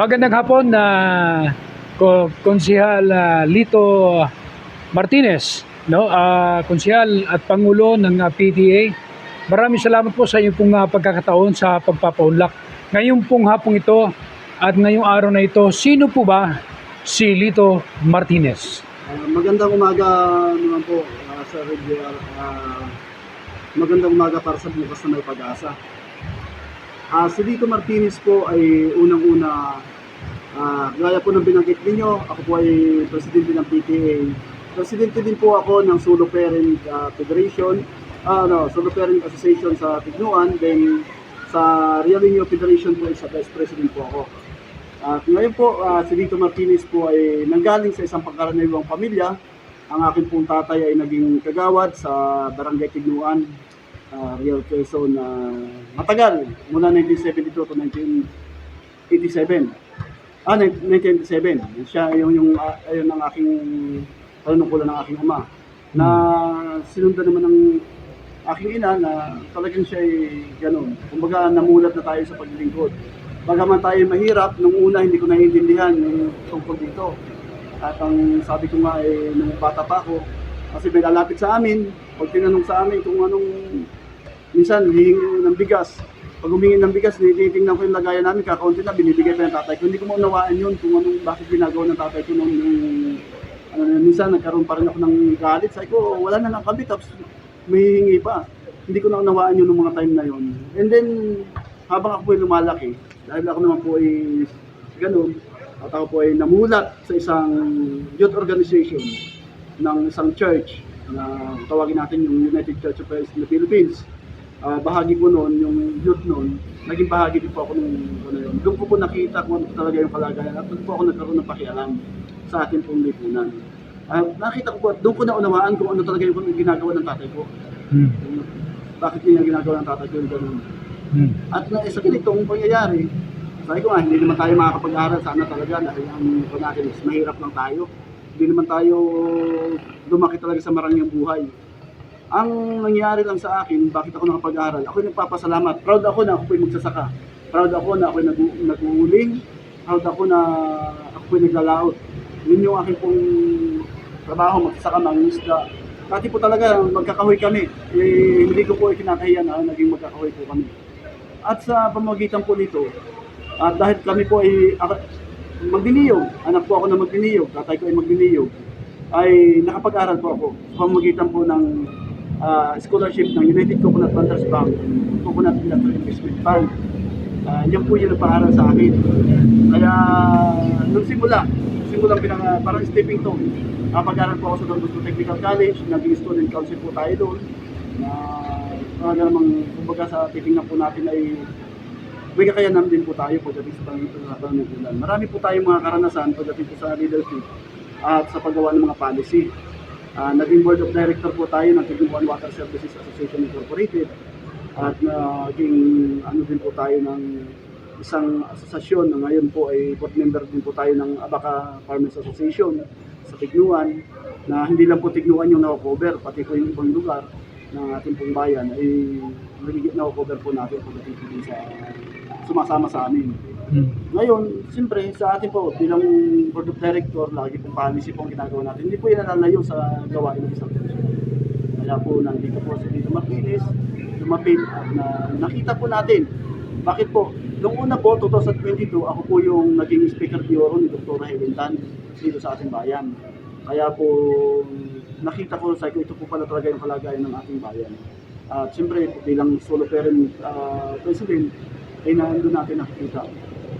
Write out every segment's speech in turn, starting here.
Magandang hapon na Konsehal Lito Martinez, no? Konsehal at Pangulo ng PTA. Maraming salamat po sa iyong pong pagkakataon sa pagpapaunlak. Ngayong pong hapong ito at ngayong araw na ito, sino po ba si Lito Martinez? Magandang umaga naman po, Sir Regiel. Magandang umaga para sa bukas na may pag-asa. Si Lito Martinez po ay unang-una, gaya po ng binanggit ninyo, ako po ay presidente ng PTA. Presidente din po ako ng Solo Parent Federation, Solo Parent Association sa Tignuan, then sa Realinio Federation po isa vice president po ako. At ngayon po, si Lito Martinez po ay nanggaling sa isang pagkaraniwang pamilya. Ang aking pong tatay ay naging kagawad sa Barangay Tignuan, Real Quezon, matagal, mula 1972 to 1987. 1987. Siya yung ayun ang aking panunungkulan ng aking ama. Na sinundan naman ng aking ina na talagang siya ay gano'n. Kumbaga namulat na tayo sa paglilingkod. Bagaman tayo mahirap, nung una hindi ko naiintindihan yung tungkol dito. At ang sabi ko nga nung bata pa ako, kasi may lalapit sa amin, pag tinanong sa amin kung anong, minsan hihingi ng bigas. Pag humingi ng bigas, tinitingnan ko yung lagayan namin, kakaunti na, binibigay pa ng tatay ko. Hindi ko maunawaan yun kung anong, bakit ginagawa ng tatay ko nung minsan nagkaroon pa rin ako ng galit. Sabi ko, wala na lang kami, tapos may hihingi pa. Hindi ko naunawaan yun nung mga time na yun. And then, habang ako po ay lumalaki, dahil ako naman po ay ganun, at ako po ay namulat sa isang youth organization ng isang church na tawagin natin yung United Church of Christ in the Philippines. Bahagi po noon, yung youth noon, naging bahagi din po ako nung yun. Doon ko po nakita kung ano talaga yung kalagayan at doon po ako nagkaroon ng pakialam sa ating pong lipunan. Nakita ko po, doon ko naunawaan kung ano talaga yung ginagawa ng tatay ko. Bakit niya ginagawa ng tatay ko yung ganun. At sa ganitong pangyayari, sabi ko nga, hindi naman tayo makakapag-aral, sana talaga dahil ang natin is mahirap lang tayo. Hindi naman tayo lumaki talaga sa marangyang buhay. Ang nangyari lang sa akin, bakit ako nakapag-aral, ako nagpapasalamat. Proud ako na ako po'y magsasaka. Proud ako na ako'y nag-uuling. Proud ako na ako po'y naglalaot. Yun yung aking pong trabaho, magsasaka, mangingisda. Dati po talaga, magkakahoy kami. Hindi ko po ikinakahiya na naging magkakahoy po kami. At sa pamamagitan po nito, at dahil kami po ay magniniyog, anak po ako na magniniyog, tatay ko ay magniniyog, ay nakapag-aral po ako sa pamamagitan po ng scholarship ng United Coconut Planters Bank, Coconut Industrial Investment Fund. Yan po yung nagpaaral sa akin. Kaya nung parang stepping stone, pag-aral po ako sa Don Bosco Technical College, naging student council po tayo doon. Namang kumbaga sa titingnan po natin ay may kakayanan din po tayo pagdating sa panunungkulan. Marami po tayong mga karanasan pagdating po sa leadership at sa paggawa ng mga policy. Naging board of director po tayo ng Tignuan Water Services Association Incorporated at naging din po tayo ng isang asosasyon na ngayon po ay board member din po tayo ng Abaca Farmers Association sa Tignuan, na hindi lang po Tignuan yung na-cover, pati po yung ibang lugar ng ating pong bayan ay na-cover po natin pagdating po sa sumasama sa amin. Ngayon, siyempre sa atin po bilang board of director, lagi pong policy pong ginagawa natin. Hindi po yan nalalayo sa gawain ng isang person. Kaya po nandito po si Lito Martinez, lumapit at nakita po natin. Bakit po? Noong una po, 2022, ako po yung naging speaker bureau ni Dr. Helen Tan dito sa ating bayan. Kaya po nakita ko sa ito po pala talaga yung kalagayan ng ating bayan. At siyempre bilang solo parent president, ay nandun natin nakikita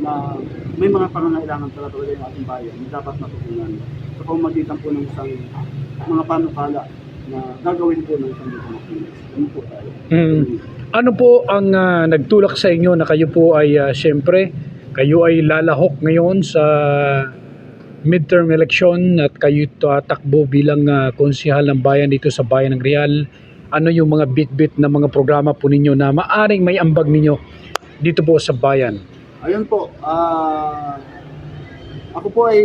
na may mga pangangailangan talaga yung ating bayan na dapat matutunan sa pamamagitan po ng isang mga panukala na gagawin po ng isang Pilipinas. Ano po tayo? Ano po ang nagtulak sa inyo na kayo po ay siyempre, kayo ay lalahok ngayon sa midterm election at kayo takbo bilang konsehal ng bayan dito sa bayan ng Real? Ano yung mga bit-bit na mga programa po ninyo na maaring may ambag ninyo dito po sa bayan? Ayun po, ako po ay,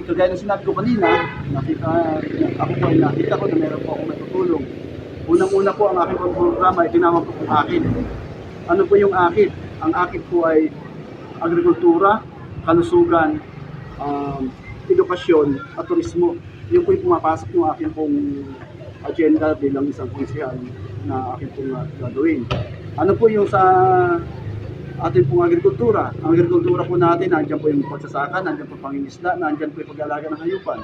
kagaya na sinabi ko kanina, ako po ay nakita ko na meron po akong matutulong. Unang-una po ang aking programa ay tinawag ko po akin. Ano po yung akin? Ang akin po ay agrikultura, kalusugan, edukasyon at turismo. Yun po yung pumapasok ng aking pong agenda bilang isang konsehal na aking pong gagawin. Ano po yung sa ating pong agrikultura? Ang agrikultura po natin, nandiyan po yung pagsasaka, nandiyan po pangingisda, nandiyan po yung pag-alaga ng hayupan.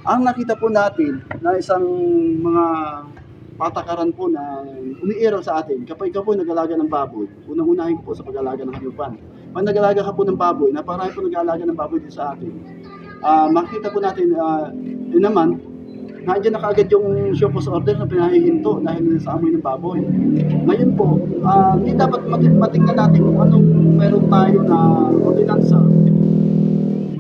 Ang nakita po natin na isang mga patakaran po na umiiral sa atin, kapag ikaw po nag-alaga ng baboy, unang-unahin ko po sa pag-alaga ng hayupan. Pag nag-alaga ka po ng baboy, naparami po nag-alaga ng baboy din sa atin. Makita po natin, yun naman, nandiyan na kaagad yung show cause order na pinahihinto dahil sa amoy ng baboy. Ngayon po, hindi dapat matingnan natin kung anong meron tayo na ordinansa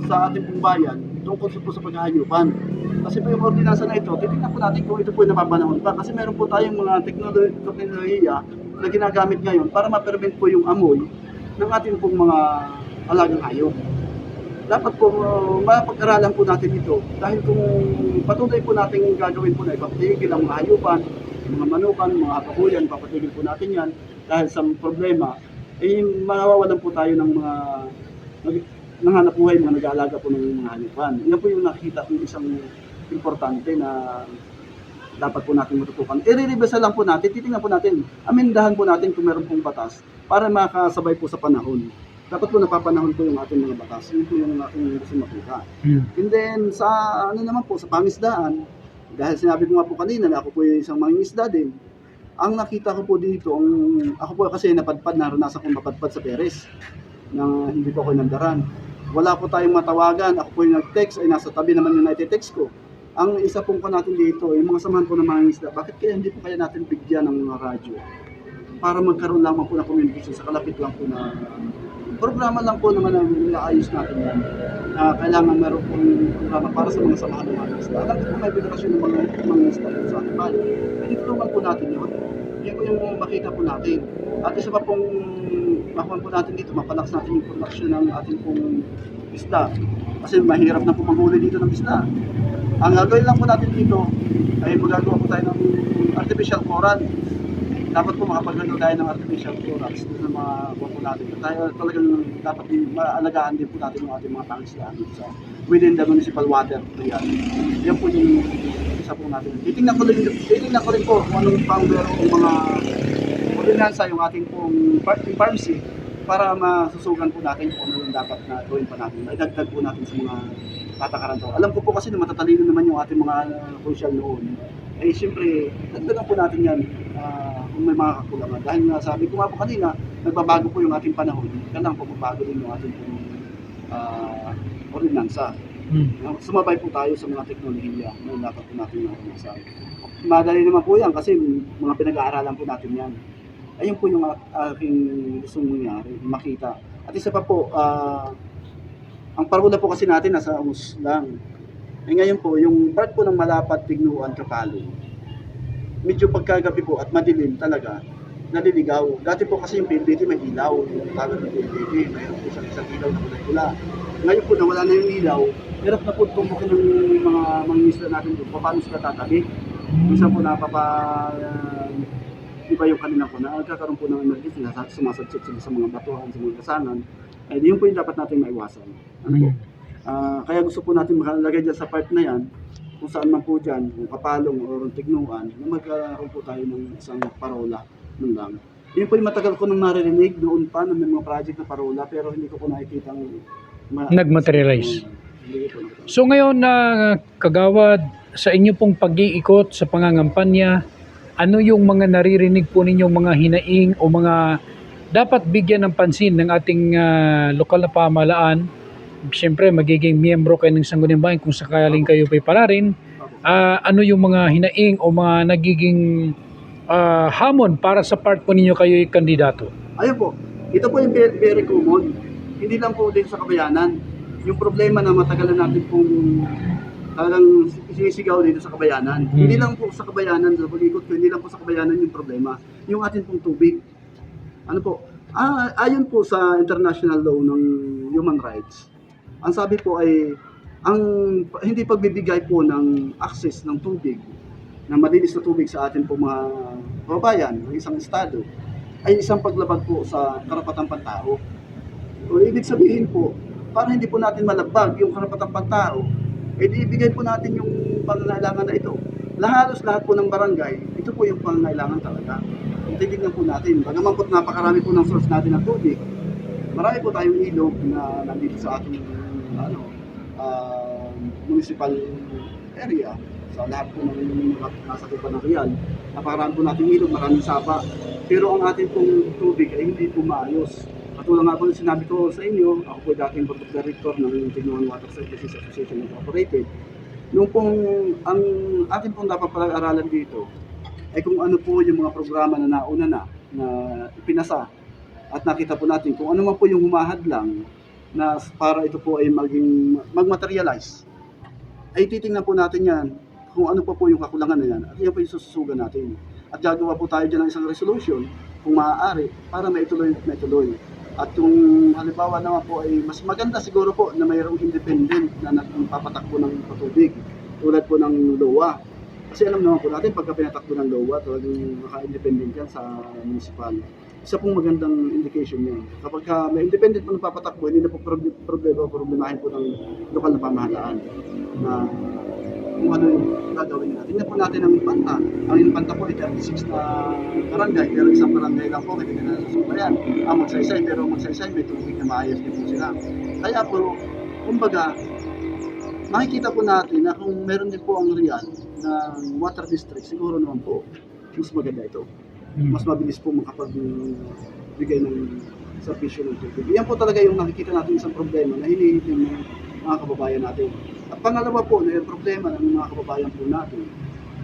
sa ating pong bayan tungkol po sa paghahayupan. Kasi po yung ordinansa na ito, titignan po natin kung ito po yung napapanahon pa. Kasi meron po tayong mga teknolohiya na ginagamit ngayon para ma-prevent po yung amoy ng ating pong mga alagang hayop. Dapat po mapag-aralan po natin ito dahil kung patuloy po natin gagawin po na ipapatigil ang mga hayupan, mga manukan, mga kahuyan, ipapatigil po natin yan dahil sa problema, mawawalan po tayo ng mga hanap buhay, mga nag-aalaga po ng mga hayupan. Yan po yung nakikita kong isang importante na dapat po natin matutukan. I-revisa lang po natin, titingnan po natin, amendahan po natin kung meron pong batas para makasabay po sa panahon. Dapat po napapanahon po yung ating mga batas. Yun po yung ating gusto makita. And then, sa ano naman po, sa pangisdaan, dahil sinabi ko nga po kanina na ako po yung isang mangingisda din, ang nakita ko po dito, ako po kasi napadpad, naranasan kong mapadpad sa Perez, na hindi po ako nandaran. Wala po tayong matawagan, ako po yung nag-text, ay nasa tabi naman yung naiti-text ko. Ang isa pong ko natin dito, yung mga samahan po ng mangingisda, bakit kaya hindi po kaya natin bigyan ng mga radyo? Para magkaroon lamang po na communication sa kalapit lang po na programa lang po naman ang inaayos natin yan. Kailangan meron pong programa para sa mga samahan ng mga isla. Alam ko may federasyon ng mga isla sa ating bayan. Pwede tulungan po natin yun. Yan po yung makita po natin. At isa pa pong makuha po natin dito, mapalakas natin yung production ng ating pong isda. Kasi mahirap na po manghuli dito ng isda. Ang gagawin lang po natin dito ay magagawa po tayo ng artificial coral. Dapat po makapaglaro tayo ng artificial corals sa mga kuko natin. Tayo talagang dapat maalagaan din po natin yung ating mga pangislaan sa within the municipal water area. Yan po yung isa po natin. Titingnan ko rin po kung anong pang merong mga ordinansa yung ating pong pharmacy para masusugan po natin kung ano yung dapat na gawin pa natin. Idagdag po natin sa mga patakaran to. Alam ko po kasi na matatalino naman yung ating mga social noon. Eh siyempre, dagdagan po natin yan kung may mga kakulangan. Dahil nga sabi ko nga po kanina, nagbabago po yung ating panahon. Kailangan po magbago din yung ating ordinansa. Sumabay po tayo sa mga teknolohiya na dapat po natin naranasan. Madali naman po yan kasi mga pinag-aaralan po natin yan. Ayun po yung aking gustong mangyari, makita. At isa pa po, ang parola po kasi natin nasa Angus lang. Ngayon po, yung part po ng Malapad, Tignuan, Kapalong, medyo pagkagabi po at madilim talaga, naliligaw. Dati po kasi yung PLDT may ilaw, yung tawag ng PLDT, mayroon po isang ilaw na kulay-pula. Ngayon po, nawala na yung ilaw, hirap na po tumukin ng mga mangingisda natin doon, paano sila tatabi. Minsan po iba yung kanina po, na nagkakaroon po ng emergency, sumasadsik sila sa mga batuhan, sa mga kasanan. Eh, yun po yung dapat natin maiwasan. Ano po? Kaya gusto po natin makalagay dyan sa part na yan, kung saan man po dyan, kung Kapalong o Tignuan, na magkaroon po tayo ng isang parola nun lang. Yun po yung matagal ko nang naririnig noon pa na may mga project na parola, pero hindi ko po nakikita nag-materialize. So ngayon na kagawad, sa inyo pong pag-iikot sa pangangampanya, ano yung mga naririnig po ninyong mga hinaing o mga dapat bigyan ng pansin ng ating lokal na pamahalaan? Siyempre, magiging miyembro kayo ng Sangguniang Bayan kung sakaling kayo pa'y palarin. Ano yung mga hinaing o mga nagiging hamon para sa part po ninyo kayo'y kandidato? Ayun po, ito po yung very common. Hindi lang po din sa Kabayanan. Yung problema na matagal na natin pong talagang sinisigaw dito sa Kabayanan. Hindi lang po sa Kabayanan, sa Bulikot ko, hindi lang po sa Kabayanan yung problema. Yung atin pong tubig. Ano po, ayon po sa international law ng human rights, ang sabi po ay ang hindi pagbibigay po ng access ng tubig, ng malinis na tubig sa atin po mga kababayan, ng isang estado, ay isang paglabag po sa karapatang pantao. O ibig sabihin po, para hindi po natin malabag yung karapatang pantao, ibigay po natin yung pangangailangan na ito. Halos lahat po ng barangay, ito po yung pangangailangan talaga. Titignan po natin, bagaman po napakarami po ng source natin ng tubig, marami po tayong ilog na nandito sa ating municipal area, sa lahat po ng nasa tupan ng Real. Napakarami po nating ilog, maraming sapa. Pero ang ating pong tubig ay hindi po maayos. Katulad nga po yung sinabi ko sa inyo, ako po dating board of director ng Tignuan Water Services Association Incorporated. Yung pong, ang ating pong dapat pag-aralan dito, ay kung ano po yung mga programa na nauna na ipinasa. At nakita po natin kung ano man po yung humahadlang na para ito po ay mag-materialize. Ay titingnan po natin yan kung ano po yung kakulangan na yan. At yan po yung sususugan natin. At gagawa po tayo dyan ng isang resolution kung maaari para maituloy. At kung halimbawa naman po ay mas maganda siguro po na mayroong independent na nagpapatakbo ng patubig tulad po ng LOA. Kasi alam naman po natin pagka pinatakbo ng LOA talagang maka-independent yan sa municipal. Isa pong magandang indication yan. Kapag may independent po nagpapatakbo, hindi na po problemahin po ng lokal na pamahalaan na kung ano yung gagawin natin. Tingnan po natin ang Infanta. Ang Infanta po ay 36 na barangay, pero isang barangay lang po, hindi na nasusubayan. Ang Magsaysay, pero Magsaysay may tubig na maayos din po sila. Kaya po, kumbaga, makikita po natin na kung meron din po ang Real na water district, siguro naman po, mas maganda ito. Mas mabilis po makapagbigay ng servisyo ng tubig. Yan po talaga yung nakikita natin isang problema na hinihingi ng mga kababayan natin. At pangalawa po na yung problema ng mga kababayan po natin,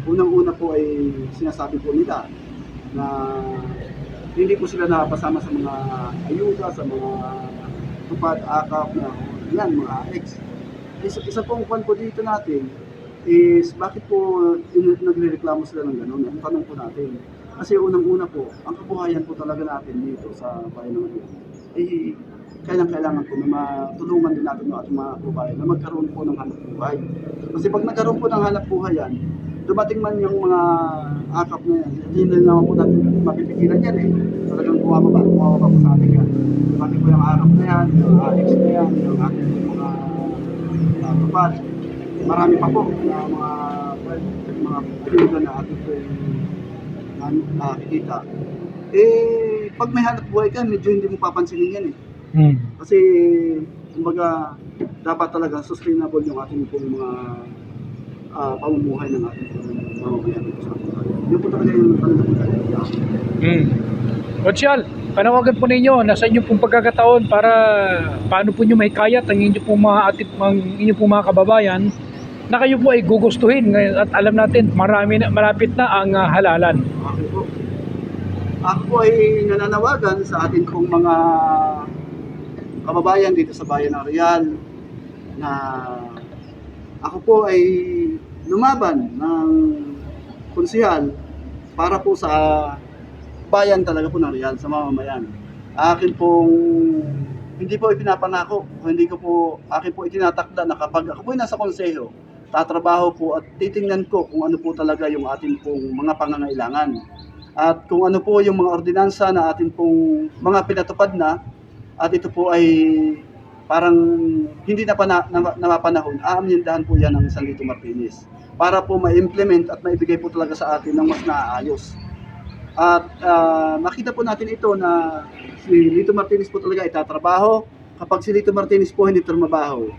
unang-una po ay sinasabi po nila na hindi po sila nakapasama sa mga ayuda, sa mga tupad, akap na yan, mga ex. Isa pong kwan po dito natin is bakit po nagre-reklamo sila ng gano'n? Ang tanong po natin. Kasi unang-una po, ang kabuhayan po talaga natin dito sa bayan ng Real ay kailangan po na matulungan din natin yung ating mga kababayan na magkaroon po ng hanap buhay. Kasi pag nagkaroon po ng hanap buhay yan, dumating man yung mga akap na yan, hindi naman po natin mapipigilan yan eh. Talagang bumababa po sa ating yan. Dumating po yung akap na yan, yung AX na yan, yung ating mga tupad. Marami pa po na mga ayuda na ating po nakikita. Pag may hanap buhay ka, medyo hindi mo papansinin yan eh. Kasi, kumbaga, dapat talaga sustainable yung ating pong mga pamumuhay ng ating mamamayan dito sa ating. Yun po talaga yung Konsyal, panawagan po ninyo, nasa inyo pong pagkakataon para paano po nyo may kayat ang inyo pong mga kababayan na kayo po ay gugustuhin at alam natin malapit na ang halalan. Okay po. Ako po ay nananawagan sa ating pong mga kababayan dito sa bayan ng Real na ako po ay lumaban ng konsehal para po sa bayan talaga po ng Real, sa mamamayan. Akin pong hindi po ipinapangako, akin po itinatakda na kapag ako po ay nasa konseho, tatrabaho po at titingnan ko kung ano po talaga yung atin pong mga pangangailangan. At kung ano po yung mga ordinansa na atin pong mga pinatupad na, at ito po ay parang hindi na napapanahon, aamindahan po yan ng San Lito Martinez para po ma-implement at maibigay po talaga sa atin ng mas naaayos. At makita po natin ito na si Lito Martinez po talaga itatrabaho. Kapag si Lito Martinez po hindi trumabaho,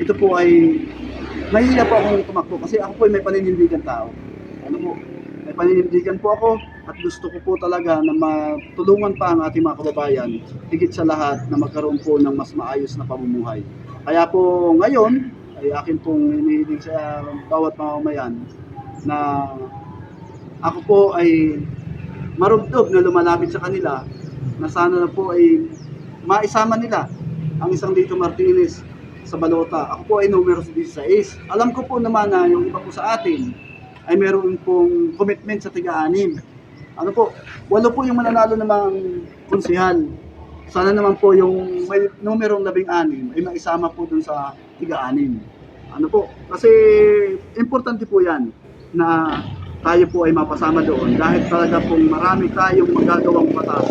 ito po ay mahihila po akong tumakbo kasi ako po ay may paninindigan tao. Ano po? May paninindigan po ako at gusto ko po talaga na matulungan pa ang ating mga kababayan, higit sa lahat na magkaroon po ng mas maayos na pamumuhay. Kaya po ngayon ay akin pong hinihiling sa bawat mamamayan na ako po ay marugtog na lumalapit sa kanila na sana na po ay maisama nila ang isang Lito Martinez sa balota. Ako po ay numero 16. Alam ko po naman na yung iba po sa atin ay meron pong commitment sa tiga-anim. Ano po, 8 po yung mananalo namang konsehal. Sana naman po yung may numerong 16 ay maisama po dun sa tiga-anim. Ano po, kasi importante po yan na tayo po ay mapasama doon dahil talaga pong marami tayong magagawang batas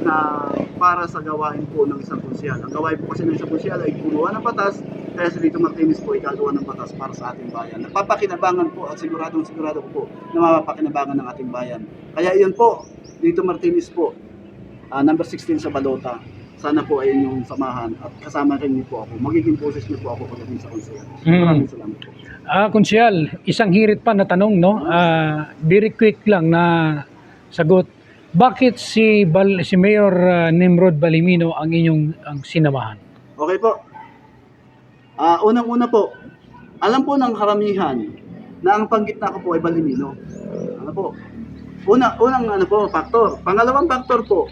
na para sa gawain po ng isang konsyal. Ang gawain po kasi ng isang konsyal ay gumawa ng batas, kaya si Lito Martinez po ay gagawa ng batas para sa ating bayan. Napapakinabangan po at sigurado ko po na mapapakinabangan ng ating bayan. Kaya iyon po, Lito Martinez po, number 16 sa balota. Sana po ay inyong samahan at kasama rin niyo po ako. Magiging boses niyo po ako pagdating sa konsyal. Maraming salamat po. Konsyal, isang hirit pa na tanong, no? Very quick lang na sagot. Bakit si Mayor Nimrod Balimino ang inyong sinamahan? Okay po. Unang-una po, alam po ng karamihan na ang panggitna ko po ay Balimino. Ano po? Unang factor. Pangalawang factor po,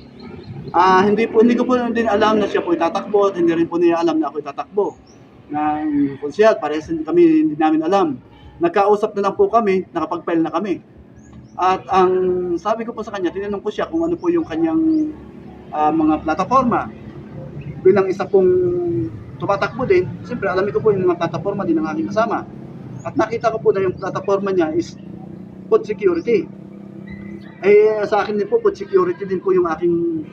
hindi ko po din alam na siya po itatakbo at hindi rin po niya alam na ako itatakbo. Ng konsyal, parehas kami hindi namin alam. Nagkausap na lang po kami, nakapag-file na kami. At ang sabi ko po sa kanya, tinanong ko siya kung ano po yung kanyang mga plataforma. Bilang isa pong tumatakbo din, siyempre alam ko po yung mga plataforma din ng aking kasama. At nakita ko po na yung plataforma niya is food security. Sa akin din po, food security din po yung aking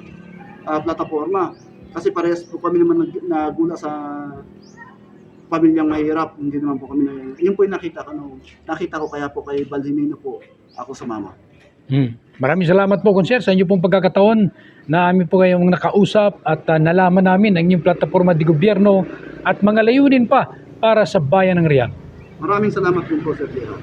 plataforma. Kasi parehas po kami naman nagula sa pamilyang mahirap, hindi naman po kami yun po yung nakita ko kaya po kay Balimino po ako sumama. Maraming salamat po, Konsyel, sa inyo pong pagkakataon na amin po kayong nakausap at nalaman namin ang inyong plataforma di gobyerno at mga layunin pa para sa bayan ng Riang. Maraming salamat din po, Sir Piero.